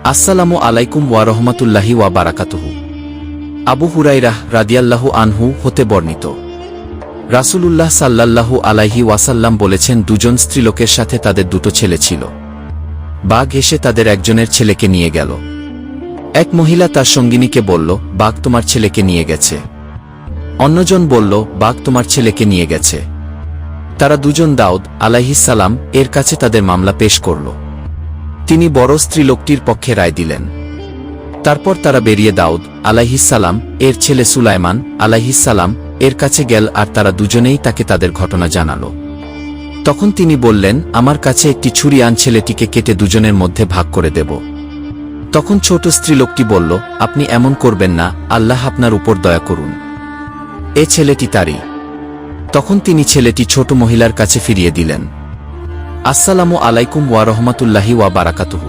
আসসালামু আলাইকুম ওয়া রাহমাতুল্লাহি ওয়া বারাকাতুহু। আবু হুরায়রা রাদিয়াল্লাহু আনহু হতে বর্ণিত, রাসূলুল্লাহ সাল্লাল্লাহু আলাইহি ওয়াসাল্লাম বলেছেন, দুজন স্ত্রীলোকের সাথে তাদের দুটো ছেলে ছিল। বাঘ এসে তাদের একজনের ছেলেকে নিয়ে গেল। এক মহিলা তার সঙ্গিনীকে বলল, বাঘ তোমার ছেলেকে নিয়ে গেছে। অন্যজন বলল, বাঘ তোমার ছেলেকে নিয়ে গেছে। তারা দুজন দাউদ আলাইহিস সালাম এর কাছে তাদের মামলা পেশ করল। তিনি বড় স্ত্রীলোকটির পক্ষে রায় দিলেন। তারপর তারা বেরিয়ে দাউদ আলাইহিস সালাম এর ছেলে সুলাইমান আলাইহিস সালাম এর কাছে গেল, আর তারা দুজনেই তাকে তাদের ঘটনা জানাল। তখন তিনি বললেন, আমার কাছে একটি ছুরি আন, ছেলেটিকে কেটে দুজনের মধ্যে ভাগ করে দেব। তখন ছোট স্ত্রীলোকটি বলল, আপনি এমন করবেন না, আল্লাহ আপনার উপর দয়া করুন, এ ছেলেটি তারই। তখন তিনি ছেলেটি ছোট মহিলার কাছে ফিরিয়ে দিলেন। আসসালামু আলাইকুম ওয়া রাহমাতুল্লাহি ওয়া বারাকাতুহু।